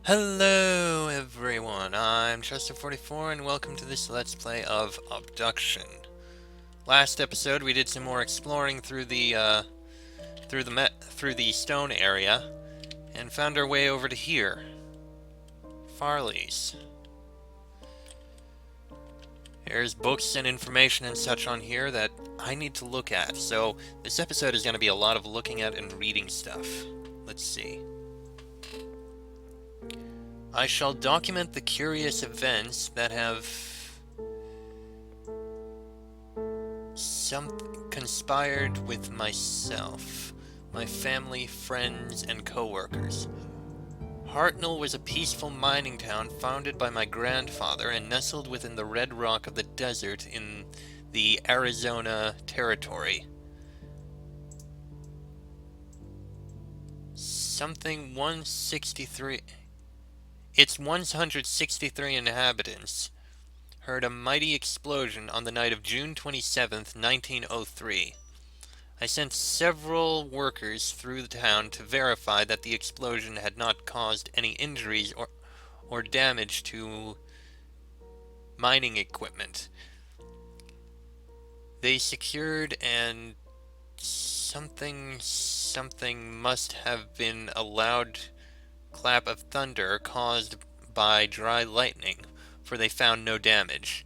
Hello everyone, I'm Chester44 and welcome to this Let's Play of Obduction. Last episode we did some more exploring through the stone area and found our way over to here. Farley's. There's books and information and such on here that I need to look at, so this episode is going to be a lot of looking at and reading stuff. Let's see. I shall document the curious events that have conspired with myself, my family, friends, and co-workers. Hartnell was a peaceful mining town founded by my grandfather and nestled within the red rock of the desert in the Arizona Territory. Something 163... Its 163 inhabitants heard a mighty explosion on the night of June 27th, 1903. I sent several workers through the town to verify that the explosion had not caused any injuries or damage to mining equipment. They secured and something must have been a loud clap of thunder caused by dry lightning, for they found no damage.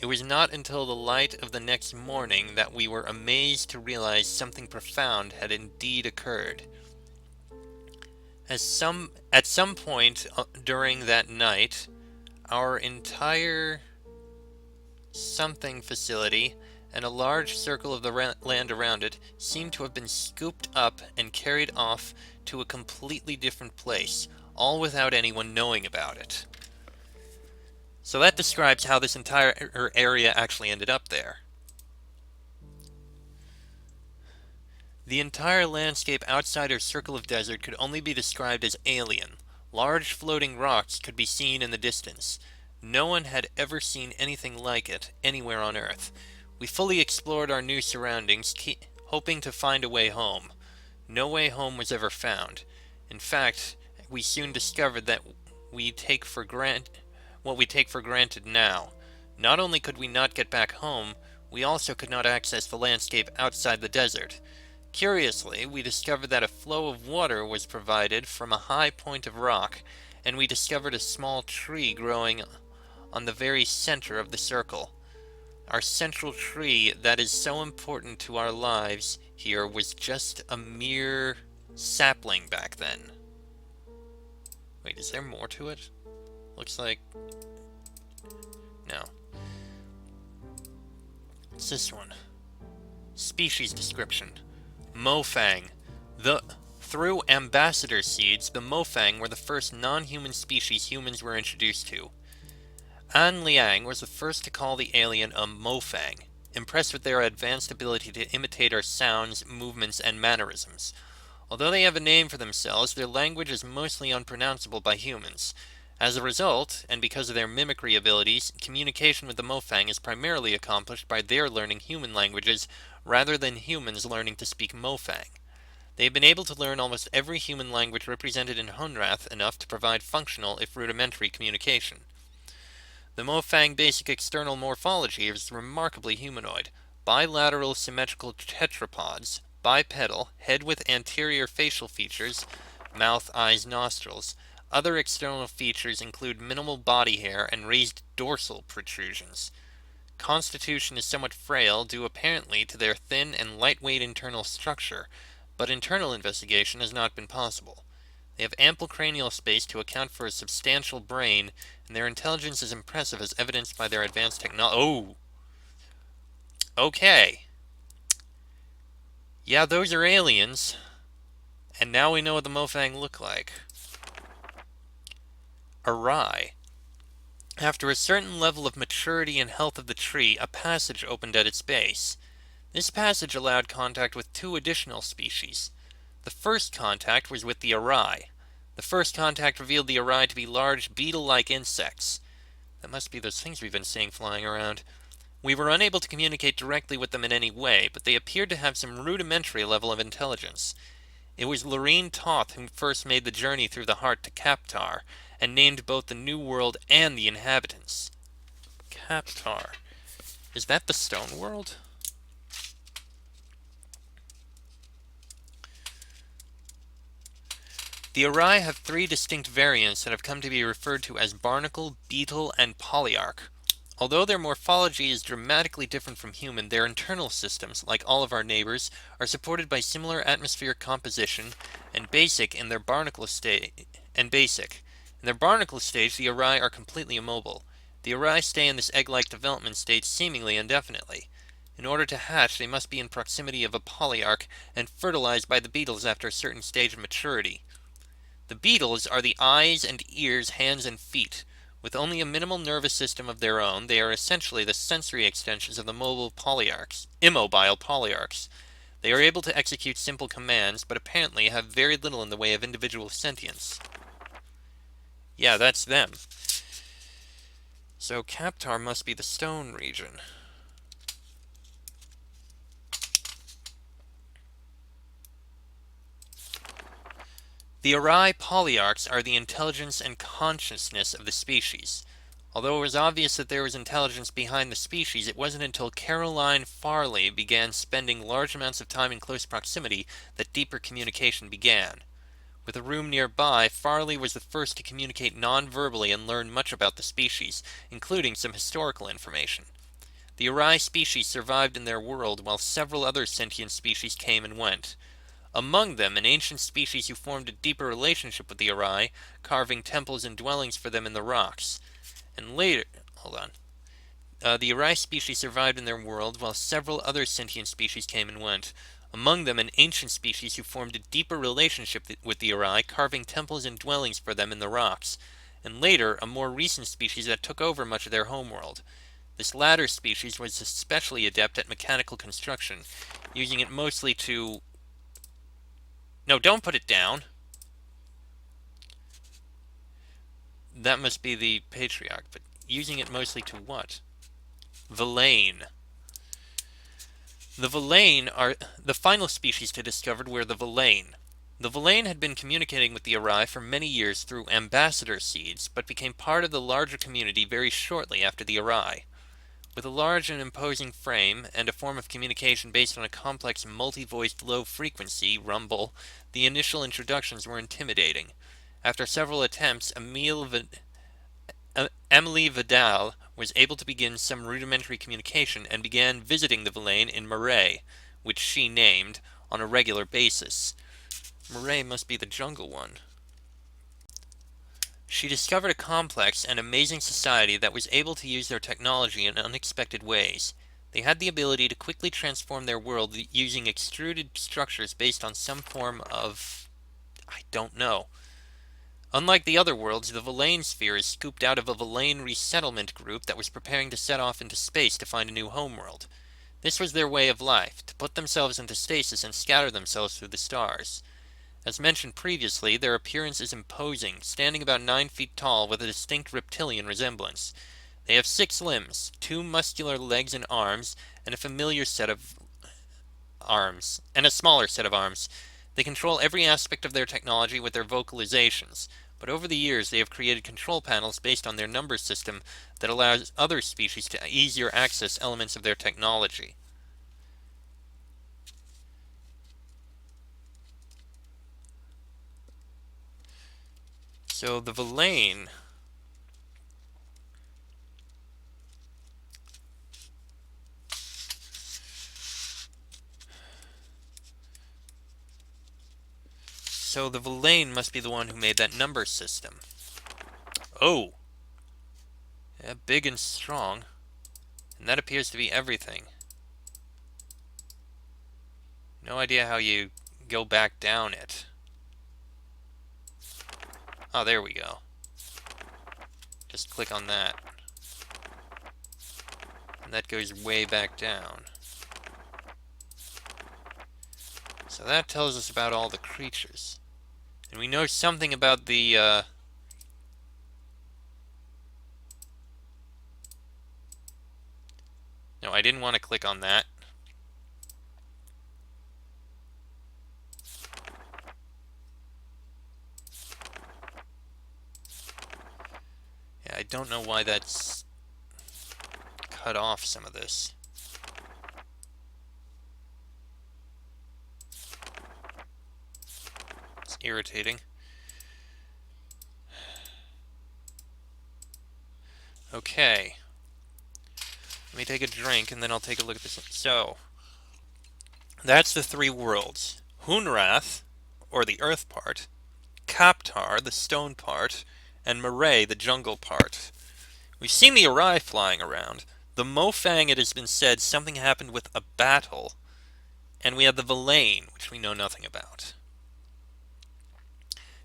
It was not until the light of the next morning that we were amazed to realize something profound had indeed occurred. At some point during that night, our entire something facility and a large circle of the land around it seemed to have been scooped up and carried off to a completely different place, all without anyone knowing about it. So that describes how this entire area actually ended up there. The entire landscape outside our circle of desert could only be described as alien. Large floating rocks could be seen in the distance. No one had ever seen anything like it anywhere on Earth. We fully explored our new surroundings, hoping to find a way home. No way home was ever found. In fact, we soon discovered that what we take for granted now. Not only could we not get back home, we also could not access the landscape outside the desert. Curiously, we discovered that a flow of water was provided from a high point of rock, and we discovered a small tree growing on the very center of the circle. Our central tree that is so important to our lives here was just a mere sapling back then. Wait, is there more to it? Looks like... no. What's this one? Species description. Mofang. Through ambassador seeds, the Mofang were the first non-human species humans were introduced to. An Liang was the first to call the alien a Mofang, impressed with their advanced ability to imitate our sounds, movements, and mannerisms. Although they have a name for themselves, their language is mostly unpronounceable by humans. As a result, and because of their mimicry abilities, communication with the Mofang is primarily accomplished by their learning human languages rather than humans learning to speak Mofang. They have been able to learn almost every human language represented in Hunrath enough to provide functional, if rudimentary, communication. The Mofang basic external morphology is remarkably humanoid. Bilateral symmetrical tetrapods, bipedal, head with anterior facial features, mouth, eyes, nostrils. Other external features include minimal body hair and raised dorsal protrusions. Constitution is somewhat frail, due apparently to their thin and lightweight internal structure, but internal investigation has not been possible. They have ample cranial space to account for a substantial brain, and their intelligence is impressive as evidenced by their advanced technology. Oh! Okay. Yeah, those are aliens. And now we know what the Mofang look like. Awry. After a certain level of maturity and health of the tree, a passage opened at its base. This passage allowed contact with two additional species. The first contact was with the Awry. The first contact revealed the Awry to be large, beetle-like insects. That must be those things we've been seeing flying around. We were unable to communicate directly with them in any way, but they appeared to have some rudimentary level of intelligence. It was Lorene Toth who first made the journey through the heart to Kaptar, and named both the New World and the inhabitants. Kaptar. Is that the Stone World? The Arai have three distinct variants that have come to be referred to as barnacle, beetle, and polyarch. Although their morphology is dramatically different from human, their internal systems, like all of our neighbors, are supported by similar atmospheric composition and basic in their barnacle stage. In their barnacle stage, the Arai are completely immobile. The Arai stay in this egg-like development state seemingly indefinitely. In order to hatch, they must be in proximity of a polyarch and fertilized by the beetles after a certain stage of maturity. The beetles are the eyes and ears, hands, and feet. With only a minimal nervous system of their own, they are essentially the sensory extensions of the immobile polyarchs. They are able to execute simple commands, but apparently have very little in the way of individual sentience. Yeah, that's them. So Kaptar must be the stone region. The Arai polyarchs are the intelligence and consciousness of the species. Although it was obvious that there was intelligence behind the species, it wasn't until Caroline Farley began spending large amounts of time in close proximity that deeper communication began. With a room nearby, Farley was the first to communicate non-verbally and learn much about the species, including some historical information. The Arai species survived in their world while several other sentient species came and went. Among them, an ancient species who formed a deeper relationship with the Arai, carving temples and dwellings for them in the rocks. And later, the Arai species survived in their world while several other sentient species came and went. Among them, an ancient species who formed a deeper relationship with the Arai, carving temples and dwellings for them in the rocks. And later, a more recent species that took over much of their homeworld. This latter species was especially adept at mechanical construction, using it mostly to... No, don't put it down! That must be the patriarch, but using it mostly to what? Villain. The Villain are the final species to discover were the Villain. The Villain had been communicating with the Arai for many years through ambassador seeds, but became part of the larger community very shortly after the Arai. With a large and imposing frame, and a form of communication based on a complex multi-voiced low-frequency rumble, the initial introductions were intimidating. After several attempts, Emily Vidal was able to begin some rudimentary communication and began visiting the Villain in Marais, which she named, on a regular basis. Marais must be the jungle one. She discovered a complex and amazing society that was able to use their technology in unexpected ways. They had the ability to quickly transform their world using extruded structures based on some form of... I don't know. Unlike the other worlds, the Villain sphere is scooped out of a Villain resettlement group that was preparing to set off into space to find a new homeworld. This was their way of life, to put themselves into stasis and scatter themselves through the stars. As mentioned previously, their appearance is imposing, standing about 9 feet tall with a distinct reptilian resemblance. They have 6 limbs, 2 muscular legs and arms, and a familiar set of arms, and a smaller set of arms. They control every aspect of their technology with their vocalizations, but over the years they have created control panels based on their number system that allows other species to easier access elements of their technology. So the Villain must be the one who made that number system. Oh! Yeah, big and strong. And that appears to be everything. No idea how you go back down it. Oh, there we go. Just click on that. And that goes way back down. So that tells us about all the creatures. And we know something about the, No, I didn't want to click on that. don't know why that's cut off some of this. It's irritating. Okay. Let me take a drink and then I'll take a look at this. So, that's the three worlds. Hunrath, or the earth part, Kaptar, the stone part, and Murray, the jungle part. We've seen the Arai flying around. The Mofang, it has been said, something happened with a battle. And we have the Villain, which we know nothing about.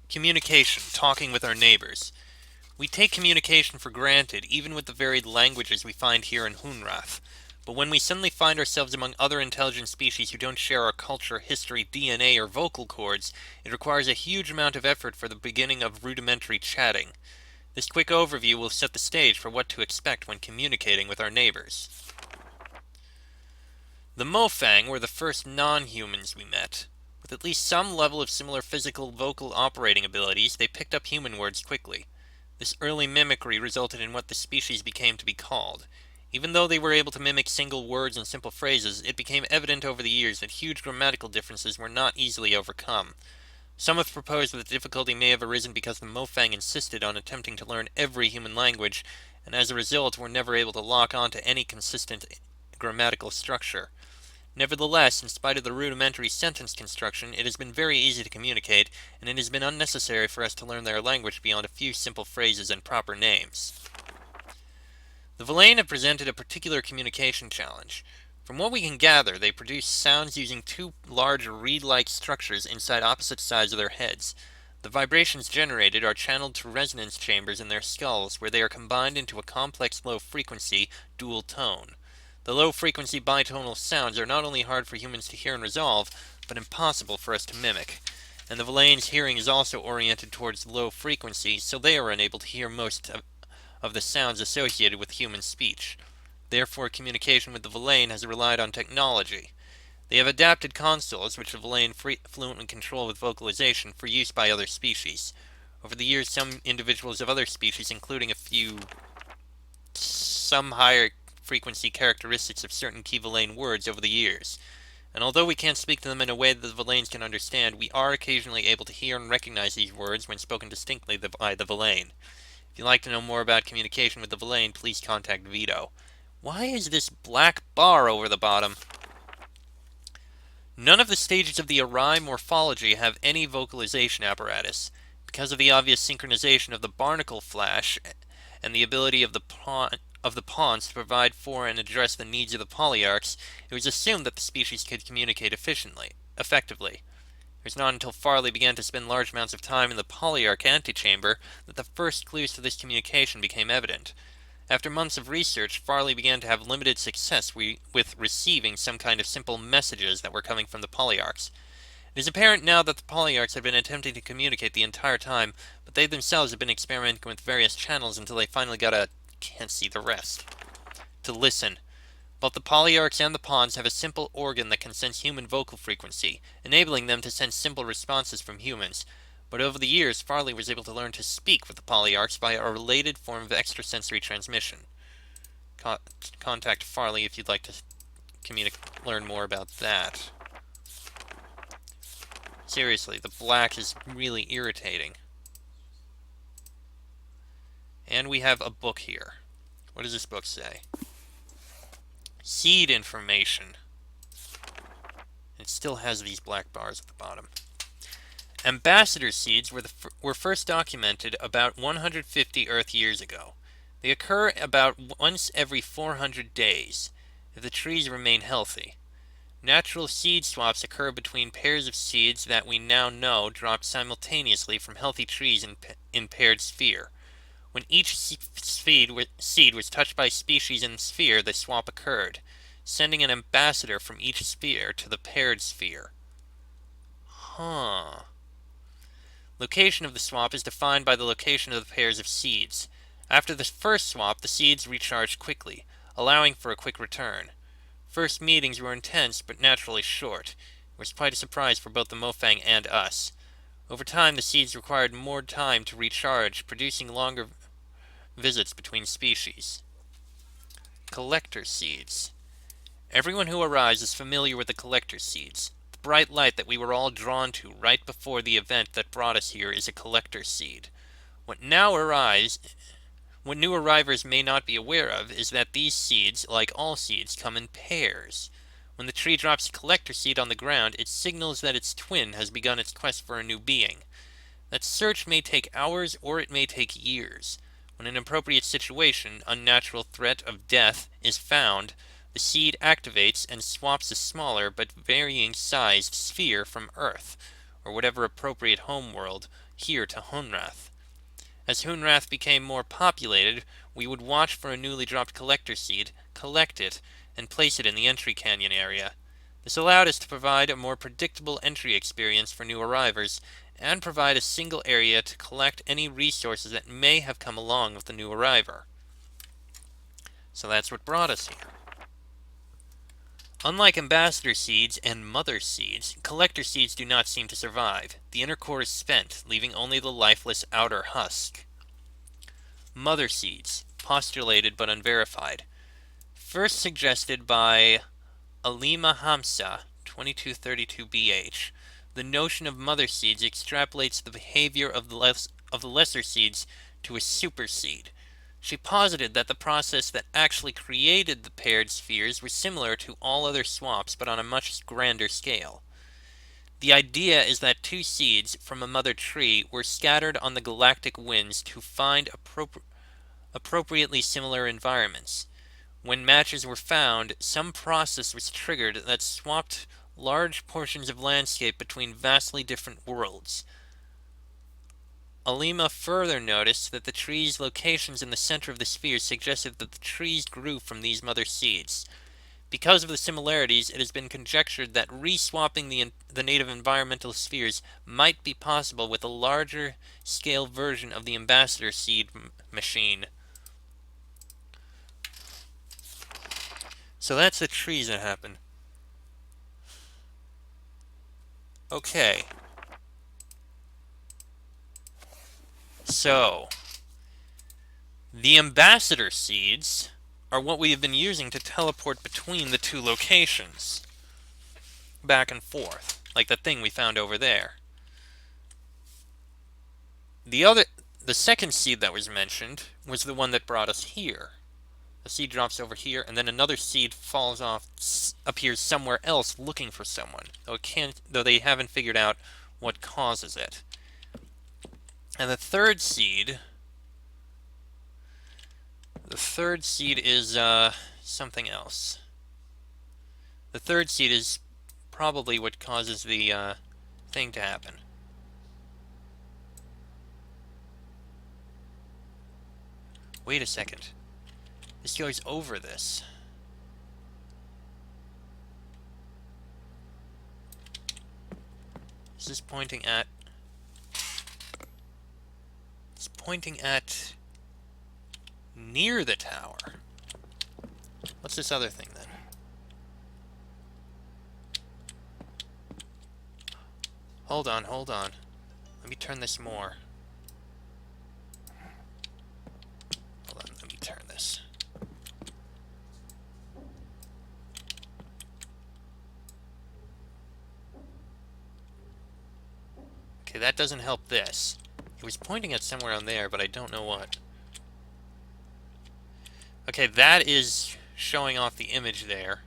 Communication, talking with our neighbors. We take communication for granted, even with the varied languages we find here in Hunrath. But when we suddenly find ourselves among other intelligent species who don't share our culture, history, DNA, or vocal cords, it requires a huge amount of effort for the beginning of rudimentary chatting. This quick overview will set the stage for what to expect when communicating with our neighbors. The Mofang were the first non-humans we met. With at least some level of similar physical vocal operating abilities, they picked up human words quickly. This early mimicry resulted in what the species became to be called. Even though they were able to mimic single words and simple phrases, it became evident over the years that huge grammatical differences were not easily overcome. Some have proposed that the difficulty may have arisen because the Mofang insisted on attempting to learn every human language, and as a result were never able to lock on to any consistent grammatical structure. Nevertheless, in spite of the rudimentary sentence construction, it has been very easy to communicate, and it has been unnecessary for us to learn their language beyond a few simple phrases and proper names. The Villain have presented a particular communication challenge. From what we can gather, they produce sounds using two large reed-like structures inside opposite sides of their heads. The vibrations generated are channeled to resonance chambers in their skulls, where they are combined into a complex low-frequency dual tone. The low-frequency bitonal sounds are not only hard for humans to hear and resolve, but impossible for us to mimic. And the Villain's hearing is also oriented towards low frequency, so they are unable to hear most of the sounds associated with human speech. Therefore, communication with the Villain has relied on technology. They have adapted consoles, which the Villain fluently control with vocalization, for use by other species. Over the years, some individuals of other species, including some higher frequency characteristics of certain key Villain words over the years. And although we can't speak to them in a way that the Villains can understand, we are occasionally able to hear and recognize these words when spoken distinctly by the Villain. If you'd like to know more about communication with the Villain, please contact Vito. Why is this black bar over the bottom? None of the stages of the Arai morphology have any vocalization apparatus. Because of the obvious synchronization of the barnacle flash and the ability of the pawns to provide for and address the needs of the polyarchs, it was assumed that the species could communicate effectively. It was not until Farley began to spend large amounts of time in the polyarch antechamber that the first clues to this communication became evident. After months of research, Farley began to have limited success with receiving some kind of simple messages that were coming from the polyarchs. It is apparent now that the polyarchs had been attempting to communicate the entire time, but they themselves had been experimenting with various channels until they finally got can't see the rest. To listen. Both the polyarchs and the pawns have a simple organ that can sense human vocal frequency, enabling them to sense simple responses from humans. But over the years, Farley was able to learn to speak with the polyarchs via a related form of extrasensory transmission. Contact Farley if you'd like to learn more about that. Seriously, the black is really irritating. And we have a book here. What does this book say? Seed information. It still has these black bars at the bottom. Ambassador seeds were first documented about 150 Earth years ago. They occur about once every 400 days, if the trees remain healthy. Natural seed swaps occur between pairs of seeds that we now know dropped simultaneously from healthy trees in paired sphere. When each seed was touched by a species in the sphere, the swap occurred, sending an ambassador from each sphere to the paired sphere. Location of the swap is defined by the location of the pairs of seeds. After the first swap, the seeds recharge quickly, allowing for a quick return. First meetings were intense, but naturally short. It was quite a surprise for both the Mofang and us. Over time, the seeds required more time to recharge, producing longer visits between species. Collector seeds. Everyone who arrives is familiar with the collector seeds. The bright light that we were all drawn to right before the event that brought us here is a collector seed. What new arrivers may not be aware of is that these seeds, like all seeds, come in pairs. When the tree drops a collector seed on the ground, it signals that its twin has begun its quest for a new being. That search may take hours or it may take years. When an appropriate situation, unnatural threat of death, is found, the seed activates and swaps a smaller but varying sized sphere from Earth, or whatever appropriate homeworld, here to Hunrath. As Hunrath became more populated, we would watch for a newly dropped collector seed, collect it, and place it in the entry canyon area. This allowed us to provide a more predictable entry experience for new arrivers, and provide a single area to collect any resources that may have come along with the new arriver. So that's what brought us here. Unlike ambassador seeds and mother seeds, collector seeds do not seem to survive. The inner core is spent, leaving only the lifeless outer husk. Mother seeds, postulated but unverified. First suggested by Alima Hamsa, 2232 BH. The notion of mother seeds extrapolates the behavior of the lesser seeds to a superseed. She posited that the process that actually created the paired spheres was similar to all other swaps but on a much grander scale. The idea is that two seeds from a mother tree were scattered on the galactic winds to find appropriately similar environments. When matches were found, some process was triggered that swapped large portions of landscape between vastly different worlds. Alima further noticed that the trees' locations in the center of the spheres suggested that the trees grew from these mother seeds. Because of the similarities, it has been conjectured that re-swapping the native environmental spheres might be possible with a larger scale version of the ambassador seed machine. So that's the trees that happen. Okay. So, the ambassador seeds are what we have been using to teleport between the two locations. Back and forth, like the thing we found over there. The second seed that was mentioned was the one that brought us here. A seed drops over here, and then another seed falls off, appears somewhere else looking for someone, though they haven't figured out what causes it. And the third seed is something else. The third seed is probably what causes the thing to happen. Wait a second. This goes over this. Is this pointing at... It's pointing at... near the tower. What's this other thing, then? Hold on. Let me turn this more. Hold on, let me turn this. Okay, that doesn't help this. It was pointing at somewhere on there, but I don't know what. Okay, that is showing off the image there.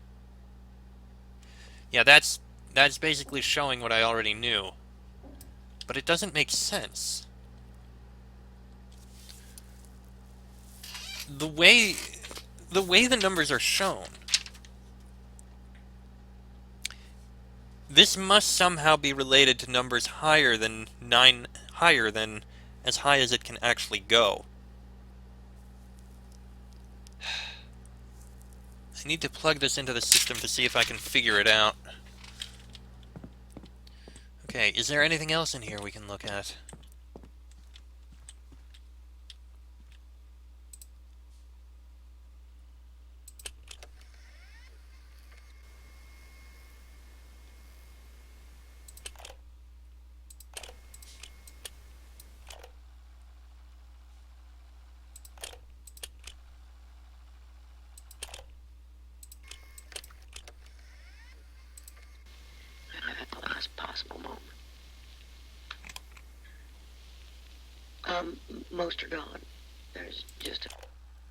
Yeah, that's basically showing what I already knew. But it doesn't make sense. The way the numbers are shown, this must somehow be related to numbers higher than as high as it can actually go. I need to plug this into the system to see if I can figure it out. Okay, is there anything else in here we can look at? Most are gone. There's just a...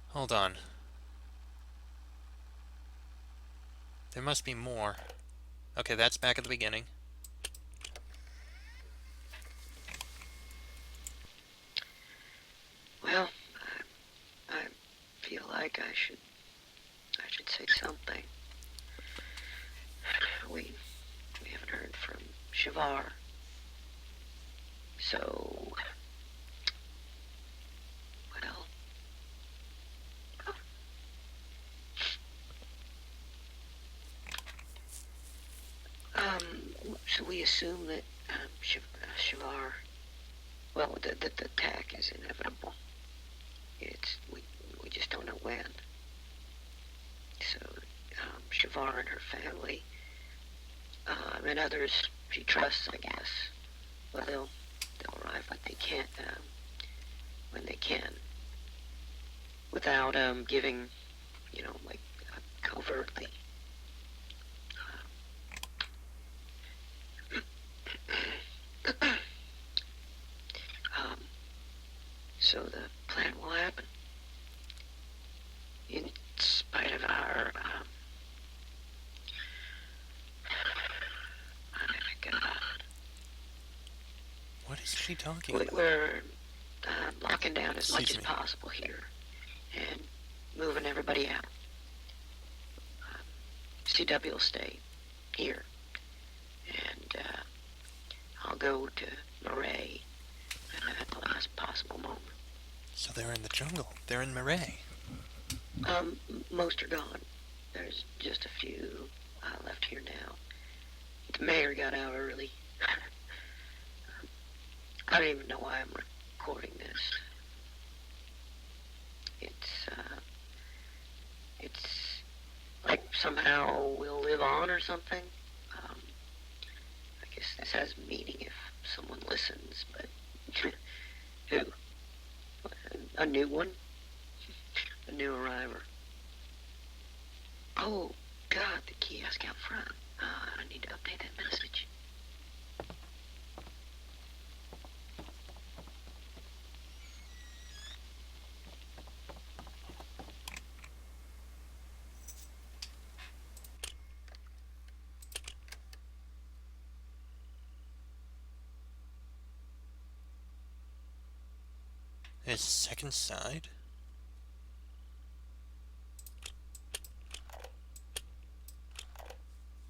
Hold on. There must be more. Okay, that's back at the beginning. Well, I feel like I should say something. We haven't heard from Shavar. So, well, should we assume that Shavar, well, the attack is inevitable. We just don't know when. So, Shavar and her family, and others she trusts, I guess, well, they'll arrive when they can, without giving, like covertly. So the plan will happen, in spite of our, God. What is she talking about? We're locking down as much as possible here, and moving everybody out. CW will stay here, and I'll go to Murray at the last possible moment. So they're in the jungle. They're in Murray. Most are gone. There's just a few left here now. The mayor got out early. I don't even know why I'm recording this. It's like somehow we'll live on or something. I guess this has meaning if someone listens, but who? A new one? A new arriver. Oh, God, the kiosk out front. I need to update that message. There's a second side.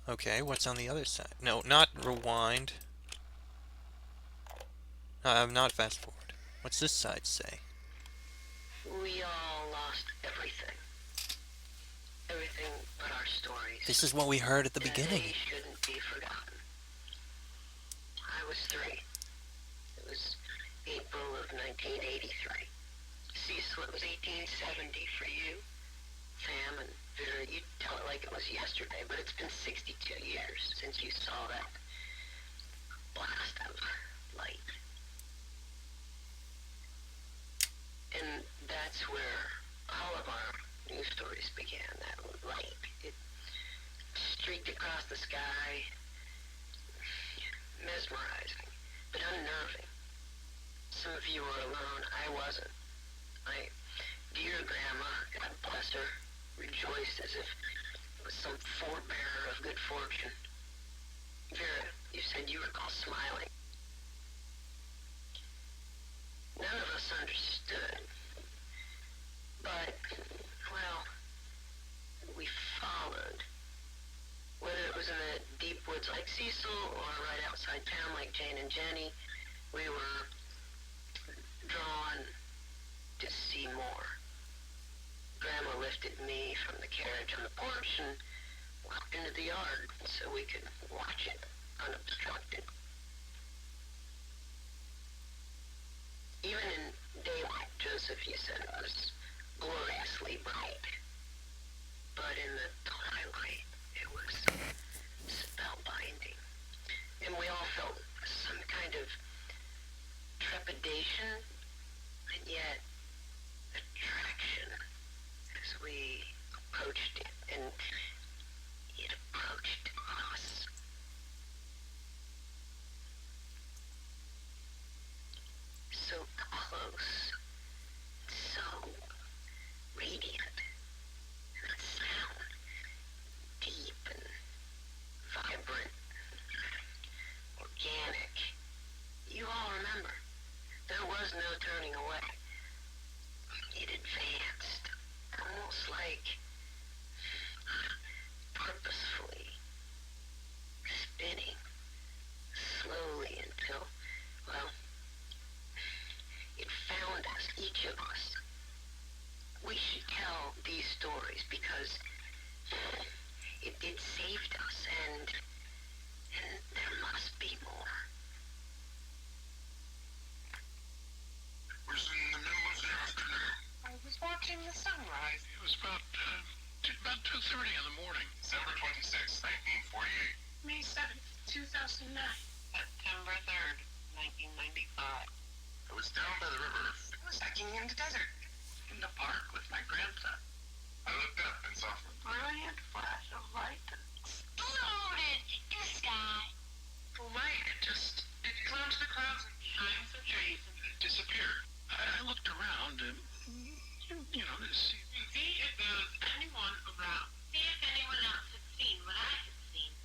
Okay, what's on the other side? No, not rewind. Not fast forward. What's this side say? We all lost everything. Everything but our stories. This is what we heard at the beginning. They shouldn't be forgotten. I was 3. It was April of 1983. Cecil, it was 1870 for you. Sam and Vera, you tell it like it was yesterday, but it's been 62 years since you saw that blast of light. And that's where all of our news stories began, that light. It streaked across the sky, mesmerizing, but unnerving. Some of you were alone. I wasn't. My dear grandma, God bless her, rejoiced as if it was some forebearer of good fortune. Vera, you said you recall smiling. None of us understood. But, well, we followed. Whether it was in the deep woods like Cecil or right outside town like Jane and Jenny, we were drawn to see more. Grandma lifted me from the carriage on the porch and walked into the yard so we could watch it unobstructed. Even in daylight, Joseph, you said it was gloriously bright. But in the twilight, it was spellbinding. And we all felt some kind of trepidation, and yet attraction as we approached it, and it approached us. So close. turning away. It advanced, almost like purposefully, spinning slowly until, well, it found us, each of us. We should tell these stories because it saved us, and there must be more. It was in the middle of the afternoon. I was watching the sunrise. It was about 2:30 in the morning. December 26, 1948. May 7th, 2009. September 3rd, 1995. I was down by the river. I was hiking in the desert, in the park with my grandson. I looked up and saw A brilliant flash of light that Exploded in the sky. the light it flew into the clouds and behind the trees and it disappeared. I looked around and, to see. see if there was anyone around. See if anyone else had seen what I had seen.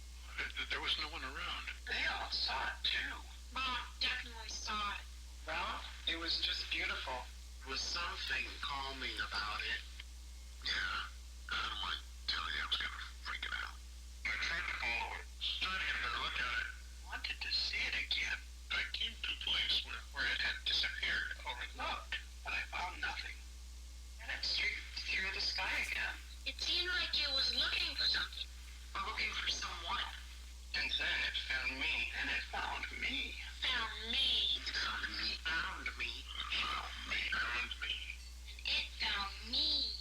There was no one around. They all saw it too. Bob definitely saw it. Well, it was just beautiful. There was something calming about it. Yeah, I don't mind telling you, I was kind of freaking out. I tried to follow it, tried to get a better look at it. Wanted to see it again. I came to a place where it had disappeared. I looked, but I found nothing. And it streaked through the sky again. It seemed like it was looking for something. Looking for someone. And then it found me. And it found me. Found me. It found me. Found me. Found me. It found me.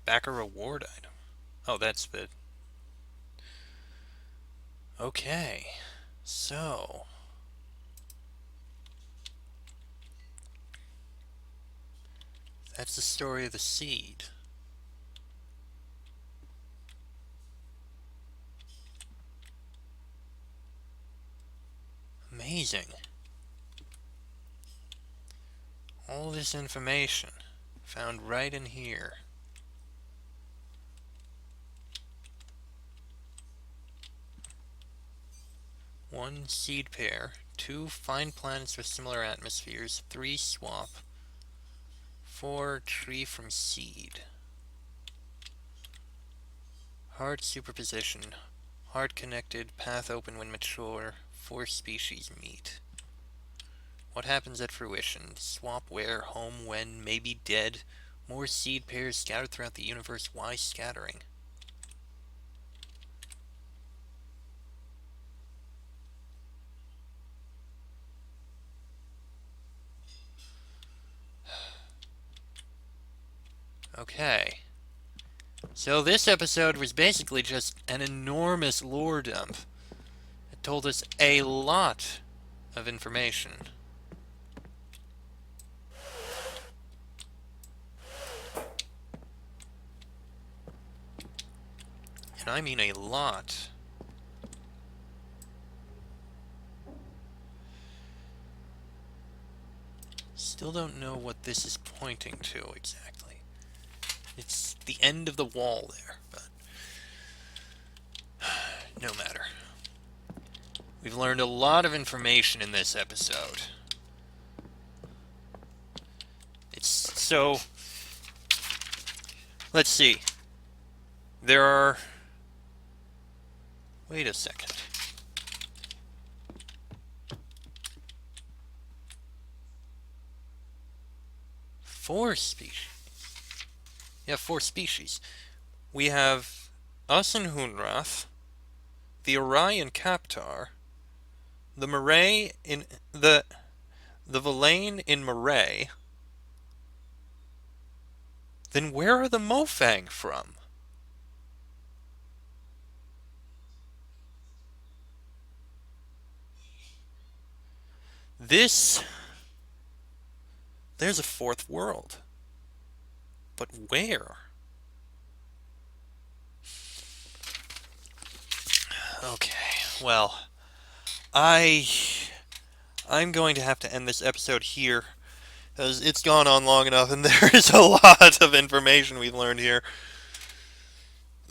Back a reward item. Oh, that's the... Okay. So... that's the story of the seed. Amazing. All this information found right in here. One seed pair, 2 fine planets with similar atmospheres, 3 swap, 4 tree from seed. Hard superposition, hard connected, path open when mature, 4 species meet. What happens at fruition? Swap where, home when, maybe dead. More seed pairs scattered throughout the universe. Why scattering? Okay. So this episode was basically just an enormous lore dump. It told us a lot of information. And I mean a lot. Still don't know what this is pointing to exactly. It's the end of the wall there, but no matter. We've learned a lot of information in this episode. So, let's see. There are... Wait a second. Four species. Yeah, 4 species. We have us in Hunrath, the Orion Captar, the Marais in the Villain in Marais. Then where are the Mofang from? There's a 4th world. But where? Okay, well, I'm going to have to end this episode here, because it's gone on long enough and there is a lot of information we've learned here.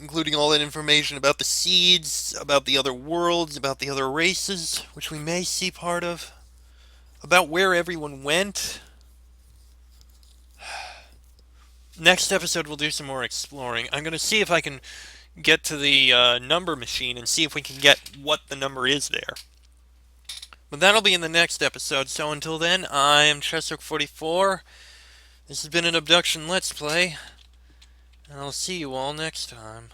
including all that information about the seeds, about the other worlds, about the other races, which we may see part of, about where everyone went. Next episode, we'll do some more exploring. I'm going to see if I can get to the number machine and see if we can get what the number is there. But that'll be in the next episode, so until then, I am Chessock44. This has been an Obduction Let's Play, and I'll see you all next time.